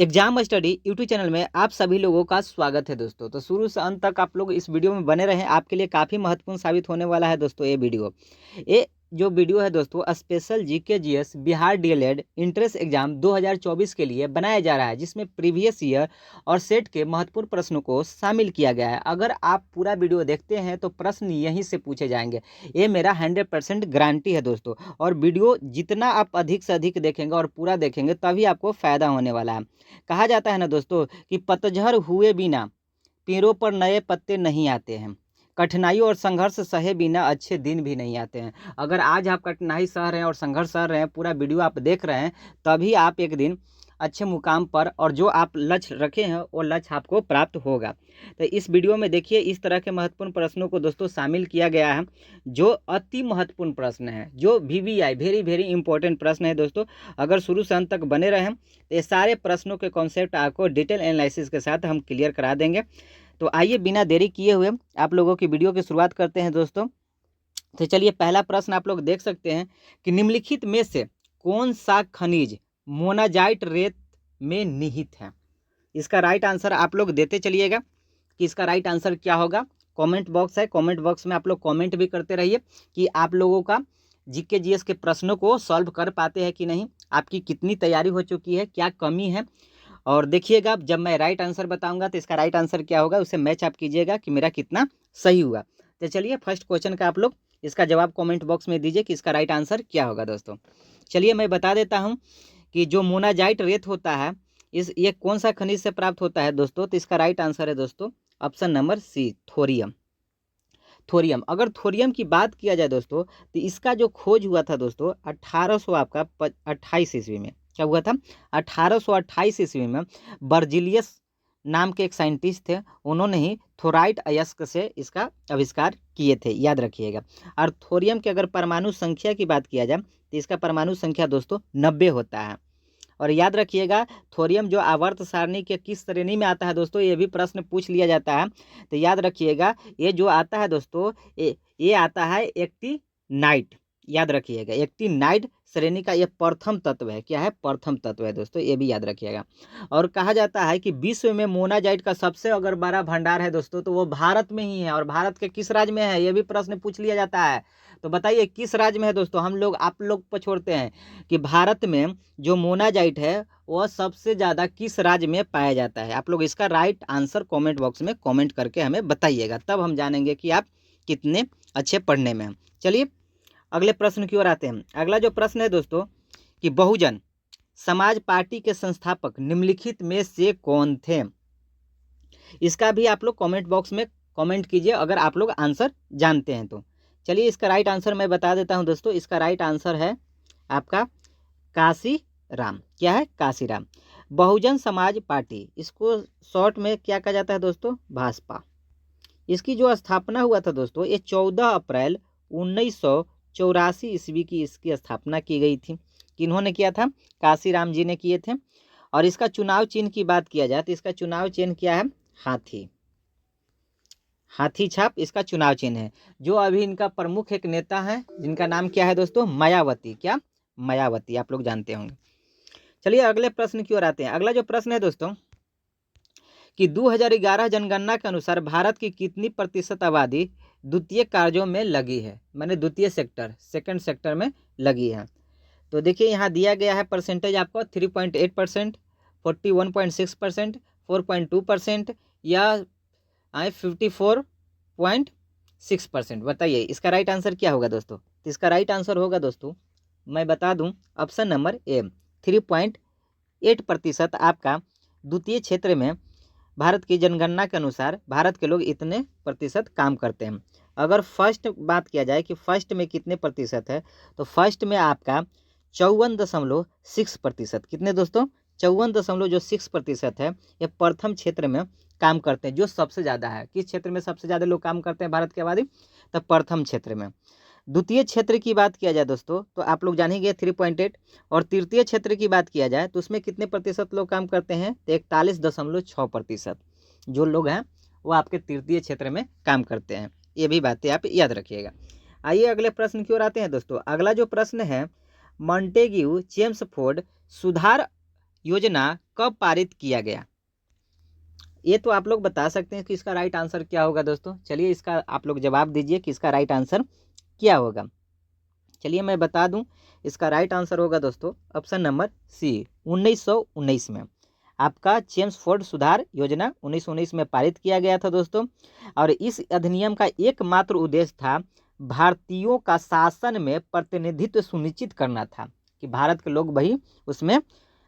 Exam study YouTube channel में आप सभी लोगों का स्वागत है दोस्तों। तो शुरू से अंत तक आप लोग इस वीडियो में बने रहें, आपके लिए काफ़ी महत्वपूर्ण साबित होने वाला है दोस्तों ये वीडियो। ये जो वीडियो है दोस्तों special GK GS Bihar DElEd entrance exam 2024 के लिए बनाया जा रहा है, जिसमें प्रीवियस ईयर और सेट के महत्वपूर्ण प्रश्नों को शामिल किया गया है। अगर आप पूरा वीडियो देखते हैं तो प्रश्न यहीं से पूछे जाएंगे, ये मेरा 100% गारंटी है दोस्तों। और वीडियो जितना आप अधिक से अधिक देखेंगे और पूरा देखेंगे तभी आपको फ़ायदा होने वाला है। कहा जाता है ना दोस्तों कि पतझड़ हुए बिना पेड़ों पर नए पत्ते नहीं आते हैं, कठिनाइयों और संघर्ष सहे बिना अच्छे दिन भी नहीं आते हैं। अगर आज आप कठिनाई सह रहे हैं और संघर्ष सह रहे हैं, पूरा वीडियो आप देख रहे हैं, तभी आप एक दिन अच्छे मुकाम पर और जो आप लक्ष्य रखे हैं वो लक्ष्य आपको प्राप्त होगा। तो इस वीडियो में देखिए इस तरह के महत्वपूर्ण प्रश्नों को दोस्तों शामिल किया गया है, जो अति महत्वपूर्ण प्रश्न है, जो VVI वेरी वेरी इंपॉर्टेंट प्रश्न है दोस्तों। अगर शुरू से अंत तक बने रहें तो ये सारे प्रश्नों के कॉन्सेप्ट आपको डिटेल एनालिसिस के साथ हम क्लियर करा देंगे। तो आइए बिना देरी किए हुए आप लोगों की वीडियो की शुरुआत करते हैं दोस्तों। तो चलिए पहला प्रश्न आप लोग देख सकते हैं कि निम्नलिखित में से कौन सा खनिज मोनाजाइट रेत में निहित है। इसका राइट आंसर आप लोग देते चलिएगा कि इसका राइट आंसर क्या होगा। कमेंट बॉक्स है, कमेंट बॉक्स में आप लोग कमेंट भी करते रहिए कि आप लोगों का जीके जीएस के प्रश्नों को सॉल्व कर पाते हैं कि नहीं, आपकी कितनी तैयारी हो चुकी है, क्या कमी है। और देखिएगा जब मैं राइट आंसर बताऊंगा तो इसका राइट आंसर क्या होगा उसे मैच आप कीजिएगा कि मेरा कितना सही हुआ। तो चलिए फर्स्ट क्वेश्चन का आप लोग इसका जवाब कमेंट बॉक्स में दीजिए कि इसका राइट आंसर क्या होगा दोस्तों। चलिए मैं बता देता हूं कि जो मोनाजाइट रेत होता है ये कौन सा खनिज से प्राप्त होता है दोस्तों। तो इसका राइट आंसर है दोस्तों option number C, thorium. Thorium, अगर थोरियम की बात किया जाए दोस्तों तो इसका जो खोज हुआ था दोस्तों 1800 आपका 28 ईस्वी में। क्या हुआ था 1828 ईस्वी में बर्जिलियस नाम के एक साइंटिस्ट थे, उन्होंने ही थोराइट अयस्क से इसका आविष्कार किए थे, याद रखिएगा। और थोरियम की अगर परमाणु संख्या की बात किया जाए तो इसका परमाणु संख्या दोस्तों 90 होता है। और याद रखिएगा थोरियम जो आवर्त सारणी के किस श्रेणी में आता है दोस्तों, ये भी प्रश्न पूछ लिया जाता है। तो याद रखिएगा ये जो आता है दोस्तों ये आता है एक्टिनाइट। याद रखिएगा एक्टिनाइट श्रेणी का ये प्रथम तत्व है। क्या है, प्रथम तत्व है दोस्तों, ये भी याद रखिएगा। और कहा जाता है कि विश्व में मोनाजाइट का सबसे अगर बड़ा भंडार है दोस्तों तो वो भारत में ही है। और भारत के किस राज्य में है, ये भी प्रश्न पूछ लिया जाता है। तो बताइए किस राज्य में है दोस्तों। हम लोग आप लोग पर छोड़ते हैं कि भारत में जो मोनाजाइट है वह सबसे ज़्यादा किस राज्य में पाया जाता है। आप लोग इसका राइट आंसर कमेंट बॉक्स में कमेंट करके हमें बताइएगा, तब हम जानेंगे कि आप कितने अच्छे पढ़ने में हैं। चलिए अगले प्रश्न की ओर आते हैं। अगला जो प्रश्न है दोस्तों कि बहुजन समाज पार्टी के संस्थापक निम्नलिखित में से कौन थे। इसका भी आप लोग कमेंट बॉक्स में कमेंट कीजिए अगर आप लोग आंसर जानते हैं तो। चलिए इसका राइट आंसर मैं बता देता हूं दोस्तों। इसका राइट आंसर है आपका काशीराम। क्या है, काशीराम। बहुजन समाज पार्टी, इसको शॉर्ट में क्या कहा जाता है दोस्तों, भाजपा। इसकी जो स्थापना हुआ था दोस्तों ये 14 अप्रैल 1984 ईस्वी की इसकी स्थापना की गई थी। किन्होंने किया था, काशीराम जी ने किए थे। और इसका चुनाव चिन्ह की बात किया जाए तो इसका चुनाव चिन्ह क्या है, हाथी। हाथी छाप इसका चुनाव चिन्ह है। जो अभी इनका प्रमुख एक नेता है जिनका नाम क्या है दोस्तों, मायावती। क्या, मायावती, आप लोग जानते होंगे। चलिए अगले प्रश्न की ओर आते हैं। अगला जो प्रश्न है दोस्तों कि 2011 जनगणना के अनुसार भारत की कितनी प्रतिशत आबादी द्वितीय कार्यों में लगी है, माने द्वितीय सेक्टर, सेकंड सेक्टर में लगी है। तो देखिए यहाँ दिया गया है परसेंटेज आपको 3.8%, 41.6%, 4.2% या 54.6%। बताइए इसका राइट आंसर क्या होगा दोस्तों। तो इसका राइट आंसर होगा दोस्तों, मैं बता दूं, ऑप्शन नंबर ए, 3.8% आपका द्वितीय क्षेत्र में भारत की जनगणना के अनुसार भारत के लोग इतने प्रतिशत काम करते हैं। अगर फर्स्ट बात किया जाए कि फर्स्ट में कितने प्रतिशत है तो फर्स्ट में आपका 54.6%। कितने दोस्तों, 54.6% है। ये प्रथम क्षेत्र में काम करते हैं, जो सबसे ज़्यादा है। किस क्षेत्र में सबसे ज़्यादा लोग काम करते हैं भारत की आबादी, तो प्रथम क्षेत्र में। द्वितीय क्षेत्र की बात किया जाए दोस्तों तो आप लोग जान ही गए 3.8। और तृतीय क्षेत्र की बात किया जाए तो उसमें कितने प्रतिशत लोग काम करते हैं, तो 41.6% जो लोग हैं वो आपके तृतीय क्षेत्र में काम करते हैं। ये भी बातें आप याद रखिएगा। आइए अगले प्रश्न की ओर आते हैं दोस्तों। अगला जो प्रश्न है, मॉन्टेग्यू चेम्सफोर्ड सुधार योजना कब पारित किया गया? ये तो आप लोग बता सकते हैं कि इसका राइट आंसर क्या होगा दोस्तों। चलिए इसका आप लोग जवाब दीजिए कि इसका राइट आंसर क्या होगा। चलिए मैं बता दूं, इसका राइट आंसर होगा दोस्तों ऑप्शन नंबर सी, 1919 में। आपका चेम्सफोर्ड सुधार योजना 1919 में पारित किया गया था दोस्तों। और इस अधिनियम का एकमात्र उद्देश्य था भारतीयों का शासन में प्रतिनिधित्व सुनिश्चित करना था, कि भारत के लोग वही उसमें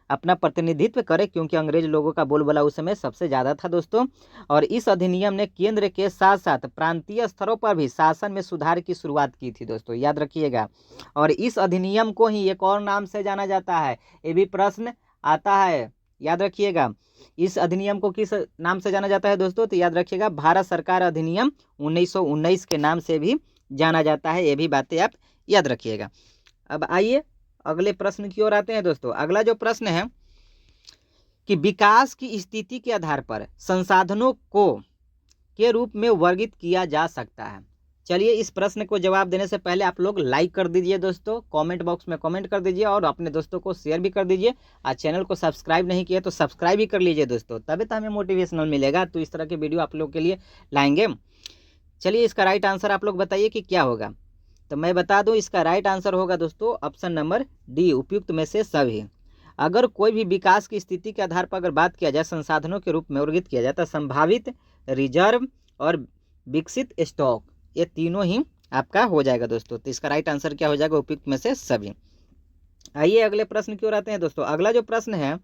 अपना प्रतिनिधित्व करें, क्योंकि अंग्रेज लोगों का बोलबाला उस समय सबसे ज़्यादा था दोस्तों। और इस अधिनियम ने केंद्र के साथ साथ प्रांतीय स्तरों पर भी शासन में सुधार की शुरुआत की थी दोस्तों, याद रखिएगा। और इस अधिनियम को ही एक और नाम से जाना जाता है, ये भी प्रश्न आता है, याद रखिएगा। इस अधिनियम को किस नाम से जाना जाता है दोस्तों? तो याद रखिएगा, भारत सरकार अधिनियम 1919 के नाम से भी जाना जाता है। ये भी बातें आप याद रखिएगा। अब आइए अगले प्रश्न की ओर आते हैं दोस्तों। अगला जो प्रश्न है कि विकास की स्थिति के आधार पर संसाधनों को के रूप में वर्गित किया जा सकता है। चलिए इस प्रश्न को जवाब देने से पहले आप लोग लाइक कर दीजिए दोस्तों, कमेंट बॉक्स में कमेंट कर दीजिए और अपने दोस्तों को शेयर भी कर दीजिए। आज चैनल को सब्सक्राइब नहीं किया तो सब्सक्राइब भी कर लीजिए दोस्तों, तभी तो हमें मोटिवेशनल मिलेगा, तो इस तरह के वीडियो आप लोग के लिए लाएंगे। चलिए इसका राइट आंसर आप लोग बताइए कि क्या होगा। तो मैं बता दूं, इसका राइट आंसर होगा दोस्तों ऑप्शन नंबर डी, उपयुक्त में से सभी। अगर कोई भी विकास की स्थिति के आधार पर अगर बात किया जाए, संसाधनों के रूप में वर्गित किया जाए, तो संभावित, रिजर्व और विकसित स्टॉक, ये तीनों ही आपका हो जाएगा दोस्तों। तो इसका राइट आंसर क्या हो जाएगा? उपयुक्त में से सभी। आइए अगले प्रश्न की ओर आते हैं दोस्तों। अगला जो प्रश्न है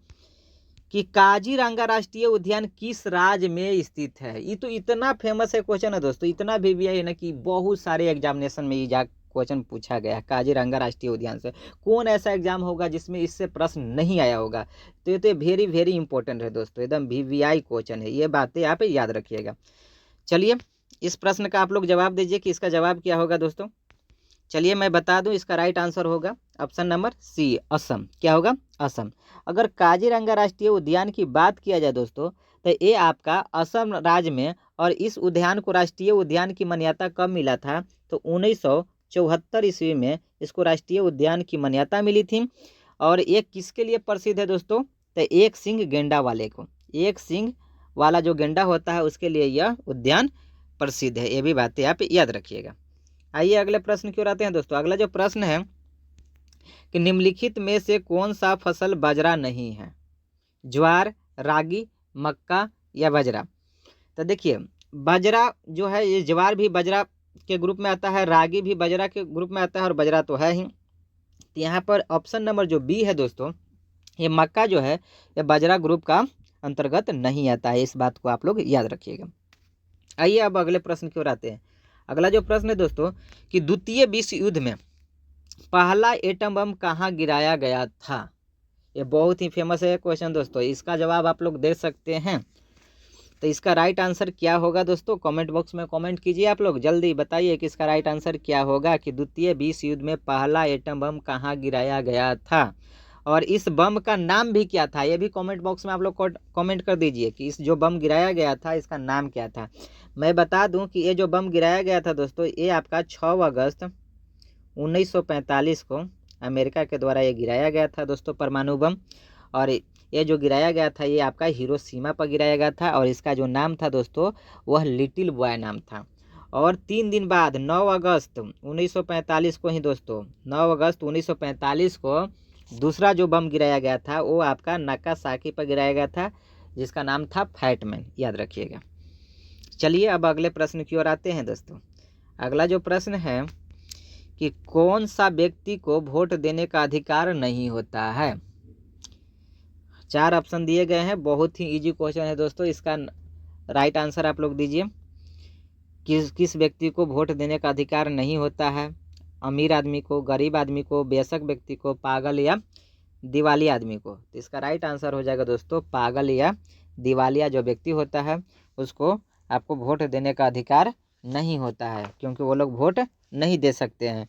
कि काजीरंगा राष्ट्रीय उद्यान किस राज्य में स्थित है? ये तो इतना फेमस है क्वेश्चन है दोस्तों, इतना VVI है ना कि बहुत सारे एग्जामिनेशन में ये जा क्वेश्चन पूछा गया है काजीरंगा राष्ट्रीय उद्यान से। कौन ऐसा एग्जाम होगा जिसमें इससे प्रश्न नहीं आया होगा? तो ये तो वेरी वेरी इंपॉर्टेंट है दोस्तों, एकदम VVI क्वेश्चन है, ये बातें आप याद रखिएगा। चलिए इस प्रश्न का आप लोग जवाब दीजिए कि इसका जवाब क्या होगा दोस्तों। चलिए मैं बता दूं, इसका राइट आंसर होगा ऑप्शन नंबर सी, असम। क्या होगा? असम। अगर काजीरंगा राष्ट्रीय उद्यान की बात किया जाए दोस्तों, तो ये आपका असम राज्य में, और इस उद्यान को राष्ट्रीय उद्यान की मान्यता कब मिला था? तो 1974 ईस्वी में इसको राष्ट्रीय उद्यान की मान्यता मिली थी। और ये किसके लिए प्रसिद्ध है दोस्तों? तो एक सिंह गेंडा वाले को, एक सिंह वाला जो गेंडा होता है उसके लिए यह उद्यान प्रसिद्ध है। ये भी बातें आप याद रखिएगा। आइए अगले प्रश्न की ओर आते हैं दोस्तों। अगला जो प्रश्न है कि निम्नलिखित में से कौन सा फसल बाजरा नहीं है? ज्वार, रागी, मक्का या बाजरा? तो देखिए बाजरा जो है, ये ज्वार भी बाजरा के ग्रुप में आता है, रागी भी बाजरा के ग्रुप में आता है, और बाजरा तो है ही। तो यहाँ पर ऑप्शन नंबर जो बी है दोस्तों, ये मक्का जो है ये बाजरा ग्रुप का अंतर्गत नहीं आता है, इस बात को आप लोग याद रखिएगा। आइए अब अगले प्रश्न की ओर आते हैं। अगला जो प्रश्न है दोस्तों कि द्वितीय विश्व युद्ध में पहला एटम बम कहाँ गिराया गया था? ये बहुत ही फेमस है क्वेश्चन दोस्तों, इसका जवाब आप लोग दे सकते हैं। तो इसका राइट आंसर क्या होगा दोस्तों? कमेंट बॉक्स में कमेंट कीजिए, आप लोग जल्दी बताइए कि इसका राइट आंसर क्या होगा, कि द्वितीय विश्व युद्ध में पहला एटम बम कहाँ गिराया गया था, और इस बम का नाम भी क्या था? ये भी कमेंट बॉक्स में आप लोग कमेंट कर दीजिए कि इस जो बम गिराया गया था इसका नाम क्या था। मैं बता दूं कि ये जो बम गिराया गया था दोस्तों, ये आपका 6 अगस्त 1945 को अमेरिका के द्वारा ये गिराया गया था दोस्तों, परमाणु बम। और ये जो गिराया गया था ये आपका हिरोशिमा पर गिराया गया था, और इसका जो नाम था दोस्तों वह लिटिल बॉय नाम था। और 3 दिन बाद 9 अगस्त 1945 को ही दोस्तों, 9 अगस्त 1945 को दूसरा जो बम गिराया गया था वो आपका नागासाकी पर गिराया गया था, जिसका नाम था फैटमैन, याद रखिएगा। चलिए अब अगले प्रश्न की ओर आते हैं दोस्तों। अगला जो प्रश्न है कि कौन सा व्यक्ति को वोट देने का अधिकार नहीं होता है? 4 ऑप्शन दिए गए हैं, बहुत ही इजी क्वेश्चन है दोस्तों। इसका राइट आंसर आप लोग दीजिए, किस व्यक्ति को वोट देने का अधिकार नहीं होता है? अमीर आदमी को, गरीब आदमी को, बेशक व्यक्ति को, पागल या दिवालिया आदमी को? तो इसका राइट आंसर हो जाएगा दोस्तों पागल या दिवालिया जो व्यक्ति होता है उसको आपको वोट देने का अधिकार नहीं होता है, क्योंकि वो लोग वोट नहीं दे सकते हैं।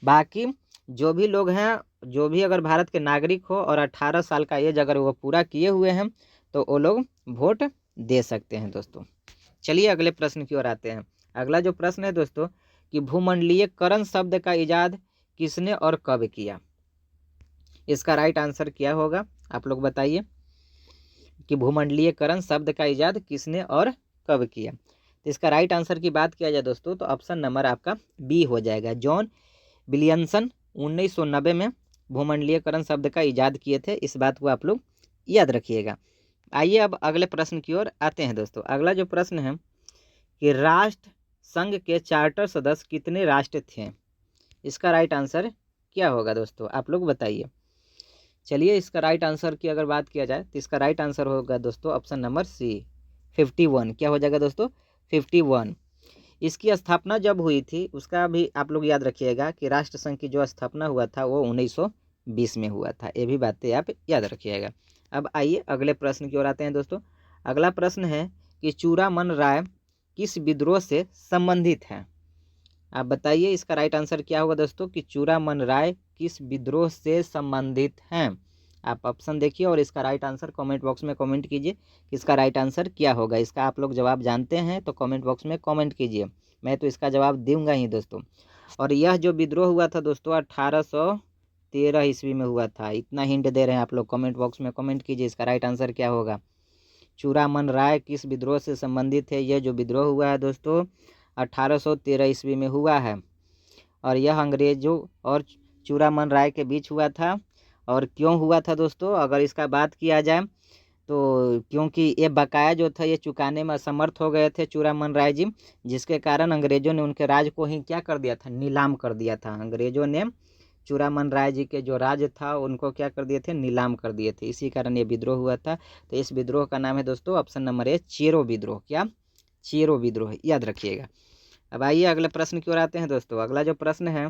बाकी जो भी लोग हैं, जो भी अगर भारत के नागरिक हो और 18 साल का एज अगर वो पूरा किए हुए हैं तो वो लोग वोट दे सकते हैं दोस्तों। चलिए अगले प्रश्न की ओर आते हैं। अगला जो प्रश्न है दोस्तों कि भूमंडलीयकरण शब्द का इजाद किसने और कब किया? इसका राइट आंसर क्या होगा आप लोग बताइए कि भूमंडलीयकरण शब्द का इजाद किसने और कब किया। तो इसका राइट आंसर की बात किया जाए दोस्तों तो ऑप्शन नंबर आपका बी हो जाएगा। जॉन विलियमसन 1990 में भूमंडलीयकरण शब्द का इजाद किए थे। इस बात को आप लोग याद रखिएगा। आइए अब अगले प्रश्न की ओर आते हैं दोस्तों। अगला जो प्रश्न है कि राष्ट्र संघ के चार्टर सदस्य कितने राष्ट्र थे। इसका राइट आंसर क्या होगा दोस्तों आप लोग बताइए। चलिए इसका राइट आंसर की अगर बात किया जाए तो इसका राइट आंसर होगा दोस्तों ऑप्शन नंबर सी 51। क्या हो जाएगा दोस्तों 51। इसकी स्थापना जब हुई थी उसका भी आप लोग याद रखिएगा कि राष्ट्र संघ की जो स्थापना हुआ था वो 1920 में हुआ था। ये भी बातें आप याद रखिएगा। अब आइए अगले प्रश्न की ओर आते हैं दोस्तों। अगला प्रश्न है कि चूड़ामन राय किस विद्रोह से संबंधित है। आप बताइए इसका राइट आंसर क्या होगा दोस्तों कि चूड़ामन राय किस विद्रोह से संबंधित हैं। आप ऑप्शन देखिए और इसका राइट आंसर कमेंट बॉक्स में कमेंट कीजिए कि इसका राइट आंसर क्या होगा। इसका आप लोग जवाब जानते हैं तो कमेंट बॉक्स में कमेंट कीजिए, मैं तो इसका जवाब दूंगा ही दोस्तों। और यह जो विद्रोह हुआ था दोस्तों 1813 ईस्वी में हुआ था। इतना हिंट दे रहे हैं आप लोग, कमेंट बॉक्स में कमेंट कीजिए इसका राइट आंसर क्या होगा। चूड़ामन राय किस विद्रोह से संबंधित है। यह जो विद्रोह हुआ है दोस्तों 1813 ईस्वी में हुआ है और यह अंग्रेजों और चूड़ामन राय के बीच हुआ था। और क्यों हुआ था दोस्तों अगर इसका बात किया जाए तो क्योंकि ये बकाया जो था ये चुकाने में असमर्थ हो गए थे चूड़ामन राय जी, जिसके कारण अंग्रेजों ने उनके राज को ही क्या कर दिया था, नीलाम कर दिया था। अंग्रेजों ने चूड़ामन राय जी के जो राज था उनको क्या कर दिए थे, नीलाम कर दिए थे। इसी कारण ये विद्रोह हुआ था। तो इस विद्रोह का नाम है दोस्तों ऑप्शन नंबर ए चेरो विद्रोह। क्या चेरो विद्रोह, याद रखिएगा। अब आइए अगले प्रश्न की ओर आते हैं दोस्तों। अगला जो प्रश्न है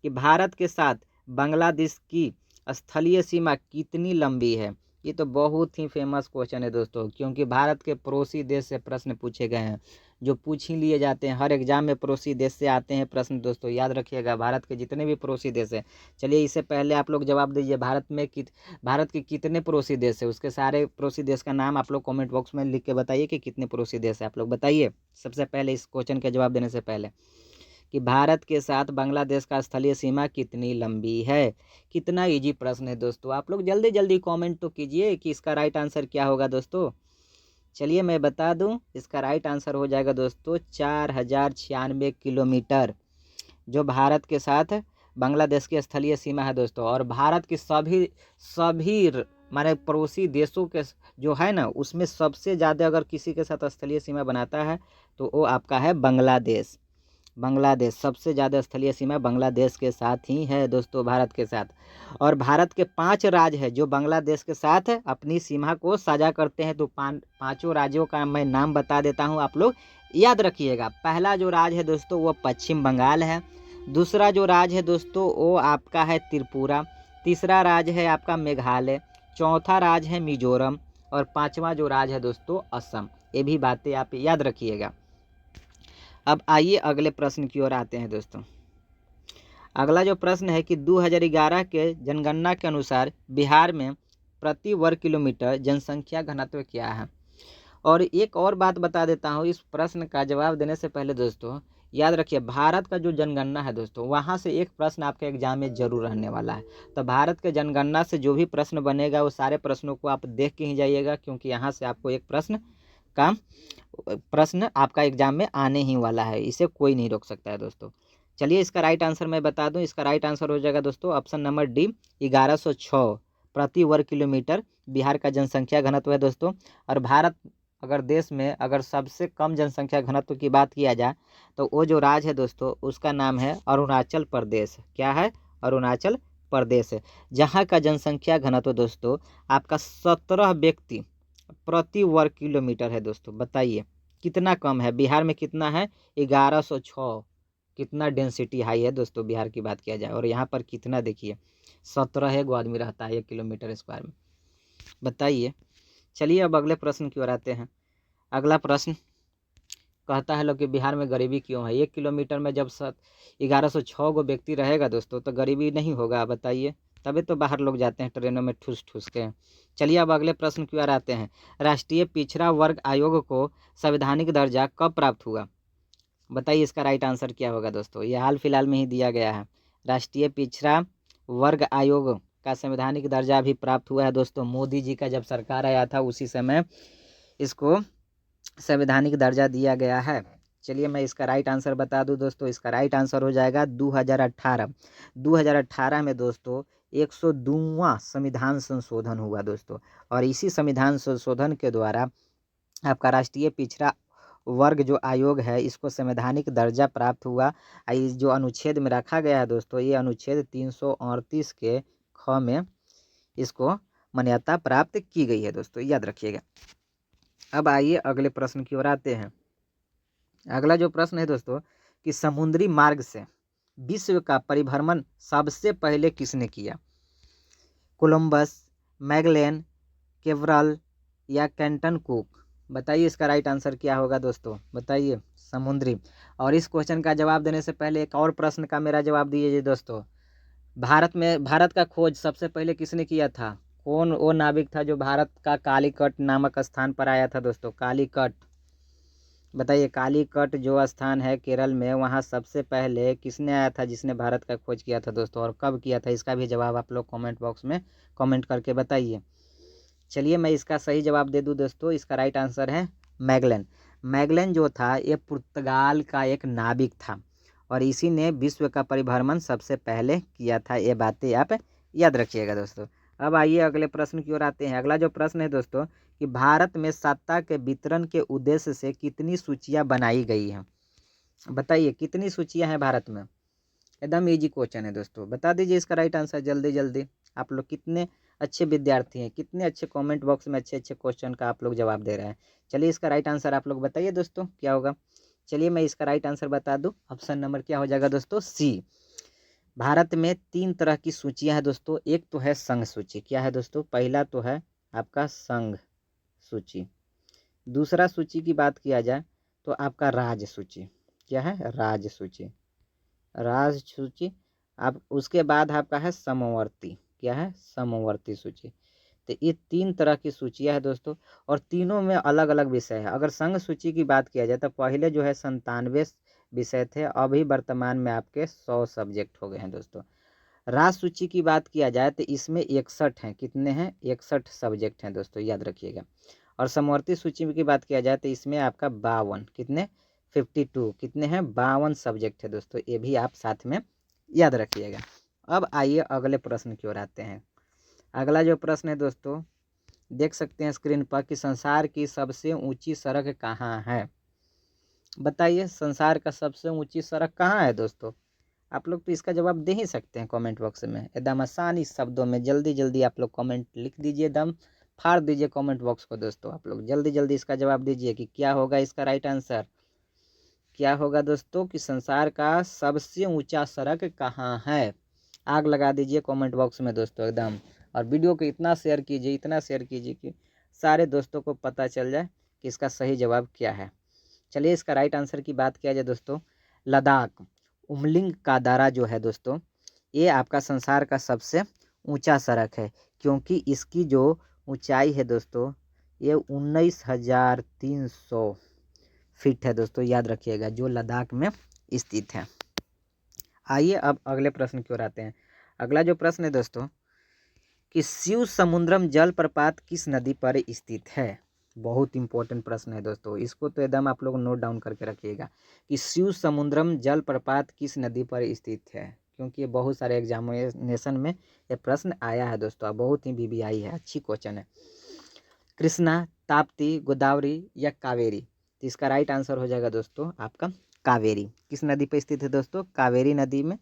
कि भारत के साथ बांग्लादेश की स्थलीय सीमा कितनी लंबी है। ये तो बहुत ही फेमस क्वेश्चन है दोस्तों, क्योंकि भारत के पड़ोसी देश से प्रश्न पूछे गए हैं, जो पूछ ही लिए जाते हैं। हर एग्जाम में पड़ोसी देश से आते हैं प्रश्न दोस्तों, याद रखिएगा। भारत के जितने भी पड़ोसी देश हैं, चलिए इससे पहले आप लोग जवाब दीजिए भारत के कितने पड़ोसी देश है। उसके सारे पड़ोसी देश का नाम आप लोग कमेंट बॉक्स में लिख के बताइए कि कितने पड़ोसी देश है। आप लोग बताइए सबसे पहले इस क्वेश्चन का जवाब देने से पहले कि भारत के साथ बांग्लादेश का स्थलीय सीमा कितनी लंबी है। कितना इजी प्रश्न है दोस्तों, आप लोग जल्दी जल्दी कमेंट तो कीजिए कि इसका राइट आंसर क्या होगा दोस्तों। चलिए मैं बता दूं, इसका राइट आंसर हो जाएगा दोस्तों 4096 किलोमीटर, जो भारत के साथ बांग्लादेश की स्थलीय सीमा है दोस्तों। और भारत की सभी माने पड़ोसी देशों के जो है ना, उसमें सबसे ज़्यादा अगर किसी के साथ स्थलीय सीमा बनाता है तो वो आपका है बांग्लादेश। बांग्लादेश सबसे ज़्यादा स्थलीय सीमा बांग्लादेश के साथ ही है दोस्तों, भारत के साथ। और भारत के 5 राज्य है जो बांग्लादेश के साथ अपनी सीमा को साझा करते हैं। तो पांचों राज्यों का मैं नाम बता देता हूं, आप लोग याद रखिएगा। पहला जो राज्य है दोस्तों वो पश्चिम बंगाल है। दूसरा जो राज्य है दोस्तों वो आपका है त्रिपुरा। तीसरा राज्य है आपका मेघालय। चौथा राज्य है मिजोरम। और पांचवा जो राज्य है दोस्तों असम। ये भी बातें आप याद रखिएगा। अब आइए अगले प्रश्न की ओर आते हैं दोस्तों। अगला जो प्रश्न है कि 2011 के जनगणना के अनुसार बिहार में प्रति वर्ग किलोमीटर जनसंख्या घनत्व क्या है। और एक और बात बता देता हूँ इस प्रश्न का जवाब देने से पहले दोस्तों, याद रखिए भारत का जो जनगणना है दोस्तों वहाँ से एक प्रश्न आपके एग्जाम में जरूर रहने वाला है। तो भारत के जनगणना से जो भी प्रश्न बनेगा वो सारे प्रश्नों को आप देख के ही जाइएगा, क्योंकि यहाँ से आपको एक प्रश्न आपका एग्जाम में आने ही वाला है, इसे कोई नहीं रोक सकता है दोस्तों। चलिए इसका राइट आंसर मैं बता दूं, इसका राइट आंसर हो जाएगा दोस्तों ऑप्शन नंबर डी 1106 प्रति वर्ग किलोमीटर बिहार का जनसंख्या घनत्व है दोस्तों। और भारत अगर देश में अगर सबसे कम जनसंख्या घनत्व की बात किया जाए तो वो जो राज्य है दोस्तों उसका नाम है अरुणाचल प्रदेश। क्या है, अरुणाचल प्रदेश है, जहाँ का जनसंख्या घनत्व दोस्तों आपका 17 व्यक्ति प्रति वर्ग किलोमीटर है दोस्तों। बताइए कितना कम है, बिहार में कितना है 1106। कितना डेंसिटी हाई है दोस्तों बिहार की बात किया जाए। और यहाँ पर कितना देखिए 17 गो आदमी रहता है 1 किलोमीटर स्क्वायर में। बताइए। चलिए अब अगले प्रश्न की ओर आते हैं। अगला प्रश्न कहता है लोग कि बिहार में गरीबी क्यों है। 1 किलोमीटर में जब 1106 गो व्यक्ति रहेगा दोस्तों तो गरीबी नहीं होगा। बताइए, तभी तो बाहर लोग जाते हैं ट्रेनों में ठूस ठूस के। चलिए अब अगले प्रश्न की ओर आते हैं। राष्ट्रीय पिछड़ा वर्ग आयोग को संवैधानिक दर्जा कब प्राप्त हुआ। बताइए इसका राइट आंसर क्या होगा दोस्तों। ये हाल फिलहाल में ही दिया गया है। राष्ट्रीय पिछड़ा वर्ग आयोग का संवैधानिक दर्जा भी प्राप्त हुआ है दोस्तों। मोदी जी का जब सरकार आया था उसी समय इसको संवैधानिक दर्जा दिया गया है। चलिए मैं इसका राइट आंसर बता दूं दोस्तों, इसका राइट आंसर हो जाएगा 2018। 2018 में दोस्तों 102वां संविधान संशोधन हुआ दोस्तों, और इसी संविधान संशोधन के द्वारा आपका राष्ट्रीय पिछड़ा वर्ग जो आयोग है इसको संवैधानिक दर्जा प्राप्त हुआ। इस जो अनुच्छेद में रखा गया है दोस्तों, ये अनुच्छेद 338 के ख में इसको मान्यता प्राप्त की गई है दोस्तों, याद रखिएगा। अब आइए अगले प्रश्न की ओर आते हैं। अगला जो प्रश्न है दोस्तों कि समुद्री मार्ग से विश्व का परिभ्रमण सबसे पहले किसने किया? कोलंबस, मैगलेन, केवरल या कैंटन कुक? बताइए इसका राइट आंसर क्या होगा दोस्तों, बताइए। समुद्री। और इस क्वेश्चन का जवाब देने से पहले एक और प्रश्न का मेरा जवाब दीजिए दोस्तों। भारत का खोज सबसे पहले किसने किया था? कौन वो नाविक था जो भारत का कालीकट नामक स्थान पर आया था दोस्तों? कालीकट, बताइए। कालीकट जो स्थान है केरल में, वहाँ सबसे पहले किसने आया था जिसने भारत का खोज किया था दोस्तों, और कब किया था? इसका भी जवाब आप लोग कमेंट बॉक्स में कमेंट करके बताइए। चलिए मैं इसका सही जवाब दे दूं दोस्तों, इसका राइट आंसर है मैगलेन। मैगलेन जो था ये पुर्तगाल का एक नाविक था, और इसी ने विश्व का परिभ्रमण सबसे पहले किया था। ये बातें आप याद रखिएगा दोस्तों। अब आइए अगले प्रश्न की ओर आते हैं। अगला जो प्रश्न है दोस्तों कि भारत में सत्ता के वितरण के उद्देश्य से कितनी सूचियां बनाई गई हैं? बताइए कितनी सूचियां हैं भारत में? एकदम इजी क्वेश्चन है दोस्तों, बता दीजिए इसका राइट आंसर जल्दी जल्दी। आप लोग कितने अच्छे विद्यार्थी हैं, कितने अच्छे कमेंट बॉक्स में अच्छे अच्छे क्वेश्चन का आप लोग जवाब दे रहे हैं। चलिए इसका राइट आंसर आप लोग बताइए दोस्तों क्या होगा। चलिए मैं इसका राइट आंसर बता दूं, ऑप्शन नंबर क्या हो जाएगा दोस्तों? सी। भारत में 3 तरह की सूचियां हैं दोस्तों। एक तो है संघ सूची, क्या है दोस्तों? पहला तो है आपका संघ सूची। दूसरा सूची की बात किया जाए तो आपका राज्य सूची, क्या है? राज्य सूची, राज्य सूची। आप उसके बाद आपका है समवर्ती, क्या है? समवर्ती सूची। तो ये 3 तरह की सूचियां है दोस्तों, और तीनों में अलग अलग विषय है। अगर संघ सूची की बात किया जाए तो पहले जो है 97 विषय थे, अभी वर्तमान में आपके 100 सब्जेक्ट हो गए हैं दोस्तों। राज्य सूची की बात किया जाए तो इसमें 61 हैं, कितने हैं? 61 सब्जेक्ट हैं दोस्तों, याद रखिएगा। और समवर्ती सूची की बात किया जाए तो इसमें आपका 52, कितने? 52, कितने हैं? 52 सब्जेक्ट है दोस्तों, ये भी आप साथ में याद रखिएगा। अब आइए अगले प्रश्न की ओर आते हैं। अगला जो प्रश्न है दोस्तों, देख सकते हैं स्क्रीन पर कि संसार की सबसे ऊंची सड़क कहाँ है? बताइए संसार का सबसे ऊंची सड़क कहाँ है दोस्तों? आप लोग तो इसका जवाब दे ही सकते हैं कमेंट बॉक्स में, एकदम आसानी शब्दों में जल्दी जल्दी आप लोग कमेंट लिख दीजिए, एकदम फाड़ दीजिए कमेंट बॉक्स को दोस्तों। आप लोग जल्दी जल्दी इसका जवाब दीजिए कि क्या होगा इसका राइट आंसर, क्या होगा दोस्तों कि संसार का सबसे ऊंचा सड़क कहाँ है? आग लगा दीजिए कमेंट बॉक्स में दोस्तों एकदम, और वीडियो को इतना शेयर कीजिए, इतना शेयर कीजिए कि सारे दोस्तों को पता चल जाए कि इसका सही जवाब क्या है। चलिए इसका राइट आंसर की बात किया जाए दोस्तों, लद्दाख उमलिंग का दारा जो है दोस्तों, ये आपका संसार का सबसे ऊंचा सड़क है, क्योंकि इसकी जो ऊंचाई है दोस्तों ये 19,300 फीट है दोस्तों, याद रखिएगा, जो लद्दाख में स्थित है। आइए अब अगले प्रश्न की ओर आते हैं। अगला जो प्रश्न है दोस्तों कि शिव समुद्रम जलप्रपात किस नदी पर स्थित है? बहुत इंपॉर्टेंट प्रश्न है दोस्तों, इसको तो एकदम आप लोग नोट डाउन करके रखिएगा कि शिव समुद्रम जलप्रपात किस नदी पर स्थित है, क्योंकि ये बहुत सारे एग्जामिनेशन में ये प्रश्न आया है दोस्तों, बहुत ही VVI है, अच्छी क्वेश्चन है। कृष्णा, ताप्ती, गोदावरी या कावेरी? तो इसका राइट आंसर हो जाएगा दोस्तों आपका कावेरी। किस नदी पर स्थित है दोस्तों? कावेरी नदी में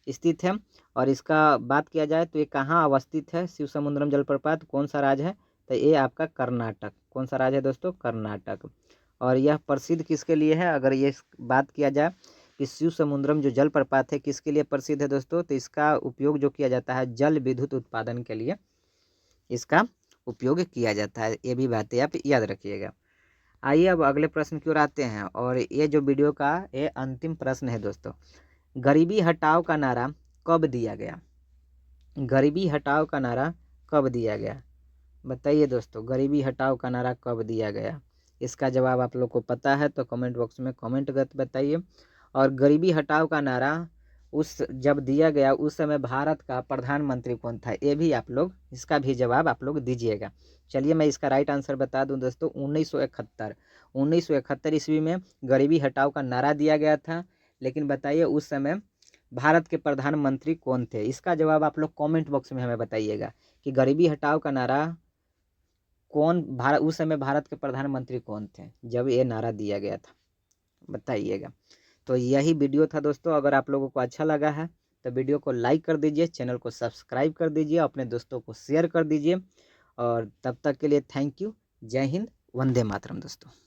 स्थित है। और इसका बात किया जाए तो ये कहाँ अवस्थित है? शिव समुद्रम जलप्रपात कौन सा राज्य है? तो ये आपका कर्नाटक। कौन सा राज्य है दोस्तों? कर्नाटक। और यह प्रसिद्ध किसके लिए है? अगर ये बात किया जाए कि शिव समुद्रम जो जलप्रपात है किसके लिए प्रसिद्ध है दोस्तों, तो इसका उपयोग जो किया जाता है जल विद्युत उत्पादन के लिए इसका उपयोग किया जाता है, ये भी बातें आप याद रखिएगा। आइए अब अगले प्रश्न की ओर आते हैं, और ये जो वीडियो का ये अंतिम प्रश्न है दोस्तों, गरीबी हटाओ का नारा कब दिया गया? गरीबी हटाओ का नारा कब दिया गया? बताइए दोस्तों, गरीबी हटाओ का नारा कब दिया गया? इसका जवाब आप लोग को पता है तो कमेंट बॉक्स में कमेंट करके बताइए। और गरीबी हटाओ का नारा उस जब दिया गया उस समय भारत का प्रधानमंत्री कौन था, ये भी आप लोग इसका भी जवाब आप लोग दीजिएगा। चलिए मैं इसका राइट आंसर बता दूं दोस्तों, 1971। 1971 ईस्वी में गरीबी हटाओ का नारा दिया गया था। लेकिन बताइए उस समय भारत के प्रधानमंत्री कौन थे? इसका जवाब आप लोग कमेंट बॉक्स में हमें बताइएगा कि गरीबी हटाओ का नारा कौन, भारत उस समय भारत के प्रधानमंत्री कौन थे जब ये नारा दिया गया था, बताइएगा। तो यही वीडियो था दोस्तों, अगर आप लोगों को अच्छा लगा है तो वीडियो को लाइक कर दीजिए, चैनल को सब्सक्राइब कर दीजिए, अपने दोस्तों को शेयर कर दीजिए। और तब तक के लिए थैंक यू। जय हिंद, वंदे मातरम दोस्तों।